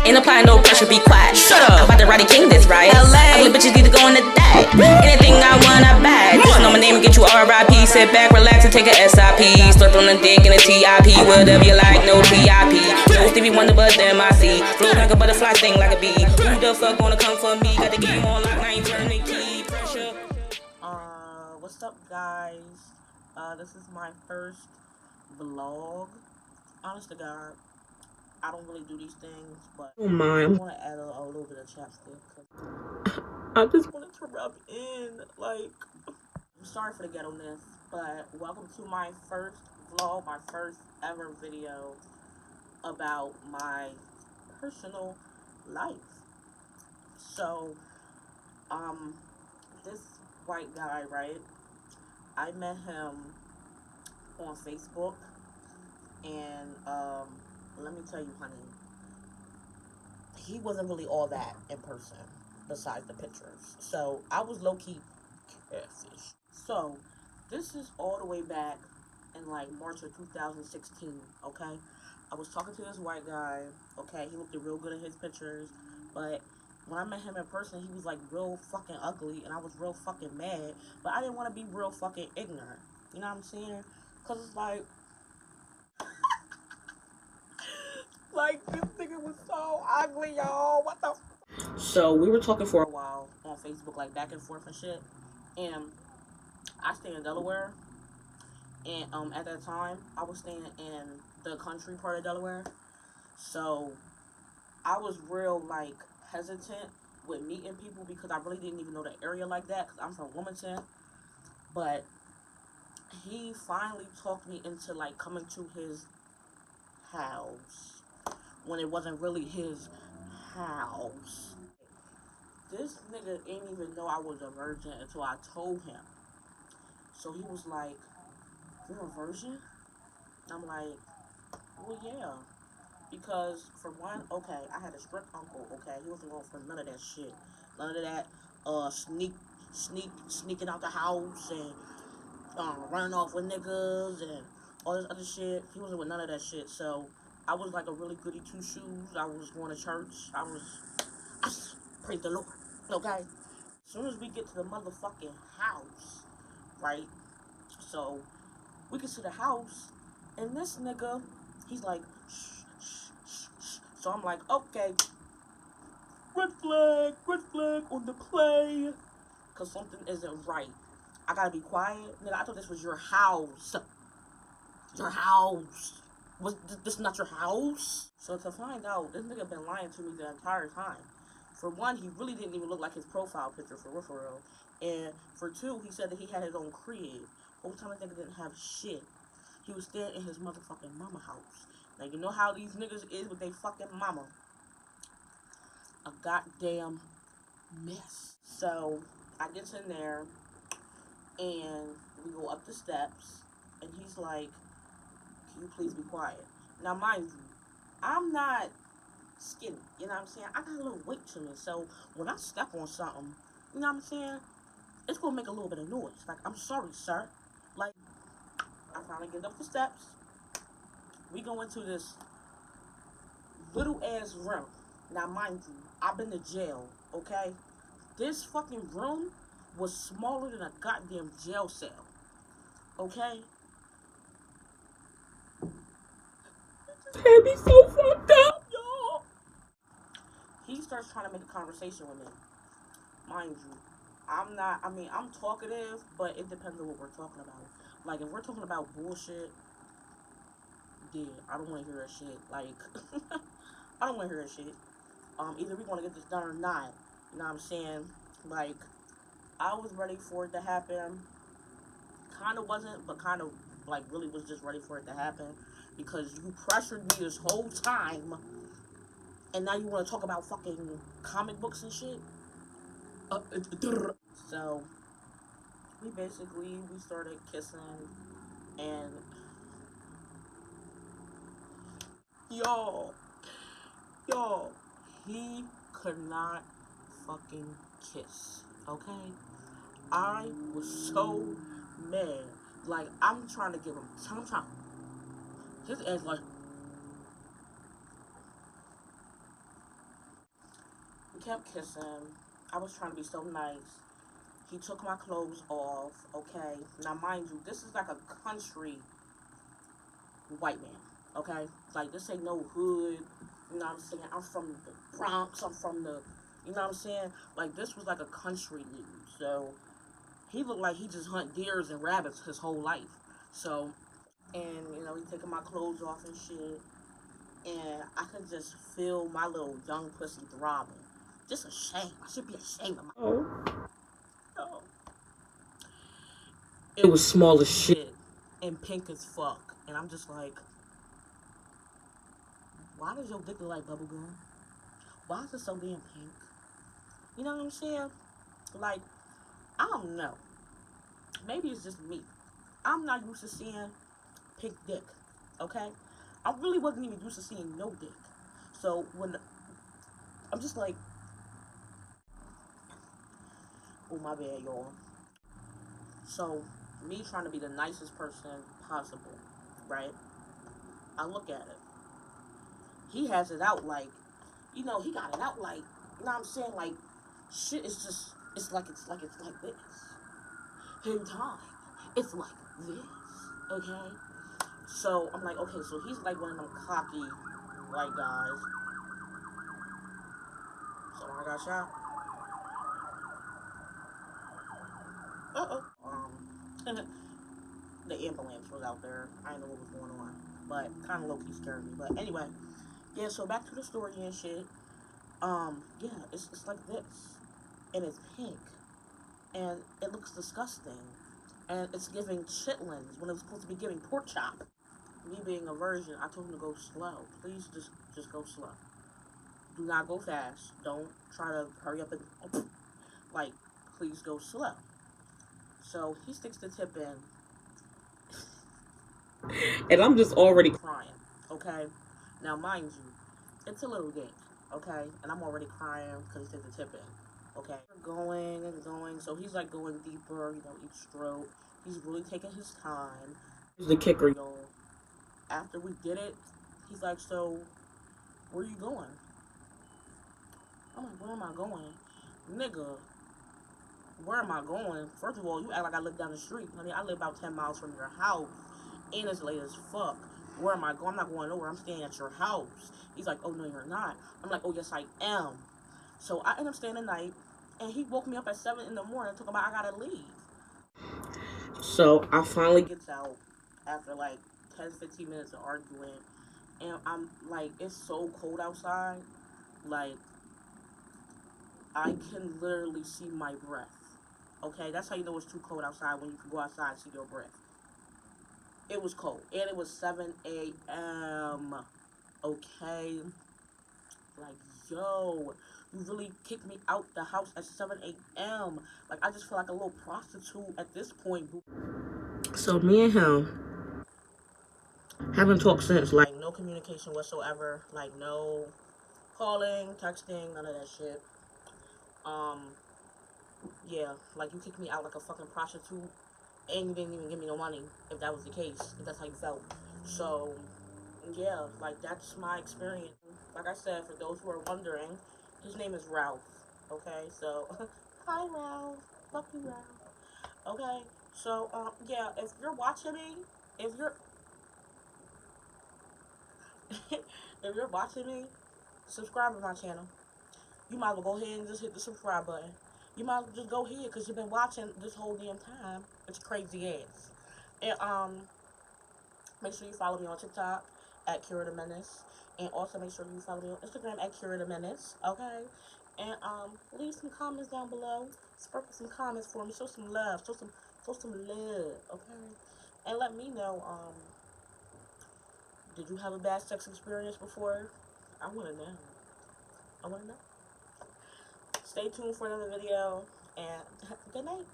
Ain't applying no pressure, be quiet. Shut up. I'm about to Roddy King this, right? LA. Ugly bitches need to go in the that. Anything I want, I bag. Just know my name and get you RIP. Sit back, relax, and take a SIP. Slurp on the dick and a TIP. Whatever you like, no TIP. No Stevie Wonder, but them I see. Flow like a butterfly, sting like a bee. Who the fuck wanna come for me? Got the game on like I ain't turning the key. Pressure. What's up, guys? This is my first vlog. Honest to God, I don't really do these things, but I want to add a little bit of chapstick. I just wanted to rub in, like, I'm sorry for the ghetto-ness, but welcome to my first vlog, my first ever video about my personal life. So, this white guy, right, I met him on Facebook, and, let me tell you, honey, he wasn't really all that in person, besides the pictures. So, I was low-key catfish. So, this is all the way back in, like, March of 2016, okay? I was talking to this white guy, okay? He looked real good in his pictures, but when I met him in person, he was, like, real fucking ugly, and I was real fucking mad, but I didn't want to be real fucking ignorant. You know what I'm saying? Because it's like, this nigga was so ugly, y'all. What the f? So, we were talking for a while on Facebook, like, back and forth and shit. And I stay in Delaware. And, at that time, I was staying in the country part of Delaware. So, I was real, like, hesitant with meeting people because I really didn't even know the area like that because I'm from Wilmington. But he finally talked me into, like, coming to his house when it wasn't really his house. This nigga didn't even know I was a virgin until I told him. So he was like, "You're a virgin?" I'm like, "Well, yeah." Because, for one, okay, I had a strict uncle, okay? He wasn't going for none of that shit. None of that, sneaking out the house and, running off with niggas and all this other shit. He wasn't with none of that shit. So, I was like a really goody two-shoes. I was going to church. I praise the Lord, okay? As soon as we get to the motherfucking house, right? So, we get to the house, and this nigga, he's like, shh, shh, shh, shh. So I'm like, okay, red flag on the play, because something isn't right. I gotta be quiet. Nigga, I thought this was your house. Your house. Was this not your house? So to find out, this nigga been lying to me the entire time. For one, he really didn't even look like his profile picture, for real. And for two, he said that he had his own crib. Whole time the nigga didn't have shit. He was staying in his motherfucking mama house. Now, you know how these niggas is with they fucking mama. A goddamn mess. So, I get in there, and we go up the steps, and he's like, "Can you please be quiet?" Now, mind you, I'm not skinny, you know what I'm saying? I got a little weight to me, so when I step on something, you know what I'm saying? It's gonna make a little bit of noise. Like, I'm sorry, sir. Like, I finally get up the steps. We go into this little ass room. Now, mind you, I've been to jail, okay? This fucking room was smaller than a goddamn jail cell, okay? It had me so fucked up, y'all. He starts trying to make a conversation with me. Mind you, I'm talkative, but it depends on what we're talking about. Like, if we're talking about bullshit, yeah, I don't want to hear that shit. Like, I don't want to hear that shit. Either we want to get this done or not. You know what I'm saying? Like, I was ready for it to happen. Kind of wasn't, but kind of, like, really was just ready for it to happen. Because you pressured me this whole time. And now you want to talk about fucking comic books and shit? So, we started kissing. And, y'all, he could not fucking kiss, okay? I was so mad. Like, I'm trying to give him time. His ass like, kept kissing. I was trying to be so nice. He took my clothes off, okay? Now, mind you, this is like a country white man, okay? Like, this ain't no hood, you know what I'm saying? I'm from the Bronx, I'm from the, you know what I'm saying? Like, this was like a country dude, so he looked like he just hunt deers and rabbits his whole life. So, and, you know, he taking my clothes off and shit, and I could just feel my little young pussy throbbing. Just ashamed. I should be ashamed of my... Oh. It was small as shit and pink as fuck. And I'm just like, why does your dick look like bubblegum? Why is it so damn pink? You know what I'm saying? Like, I don't know. Maybe it's just me. I'm not used to seeing pink dick. Okay? I really wasn't even used to seeing no dick. So when I'm just like, oh my bad, y'all. So me trying to be the nicest person possible, right? I look at it. He has it out like, you know, he got it out like, you know what I'm saying? Like, shit is just, it's like this. In time, it's like this, okay? So I'm like, okay, so he's like one of them cocky white guys. So I got shot. The ambulance was out there. I didn't know what was going on, but kind of low-key scared me. But anyway, yeah, so back to the story and shit. Yeah, it's like this, and it's pink, and it looks disgusting, and it's giving chitlins when it was supposed to be giving pork chop. Me being a virgin, I told him to go slow. Please just go slow. Do not go fast. Don't try to hurry up and like, please go slow. So he sticks the tip in, and I'm just already crying. Okay, now mind you, it's a little dick. Okay, and I'm already crying because he took the tip in. Okay, we're going and going. So he's like going deeper, you know, each stroke. He's really taking his time. Here's the kicker, y'all. After we did it, he's like, so where you going? I'm like, where am I going? Nigga, where am I going? First of all, you act like I live down the street. I mean, I live about 10 miles from your house, and it's late as fuck. Where am I going? I'm not going nowhere. I'm staying at your house. He's like, oh, no, you're not. I'm like, oh, yes, I am. So I end up staying the night, and he woke me up at 7 in the morning and talking about I gotta leave. So I finally gets out after like 10, 15 minutes of arguing, and I'm like, it's so cold outside. Like, I can literally see my breath. Okay, that's how you know it's too cold outside, when you can go outside and see your breath. It was cold, and it was 7 a.m. Okay, like, yo, you really kicked me out the house at 7 a.m. Like, I just feel like a little prostitute at this point. So me and him haven't talked since. Like, no communication whatsoever. Like, no calling, texting, none of that shit. Yeah, like, you kicked me out like a fucking prostitute, and you didn't even give me no money, if that was the case, if that's how you felt. So, yeah, like, that's my experience. Like I said, for those who are wondering, his name is Ralph, okay? So, hi, Ralph. Fuck you, Ralph. Okay? So, yeah, if you're watching me, if you're, if you're watching me, subscribe to my channel. You might as well go ahead and just hit the subscribe button. You might as well just go ahead, because you've been watching this whole damn time. It's crazy ass. And, make sure you follow me on TikTok at Kira the Menace. And also make sure you follow me on Instagram at Kira the Menace. Okay? And, leave some comments down below. Sprinkle some comments for me. Show some love. Show some love. Okay? And let me know, did you have a bad sex experience before? I want to know. I want to know. Stay tuned for another video, and good night.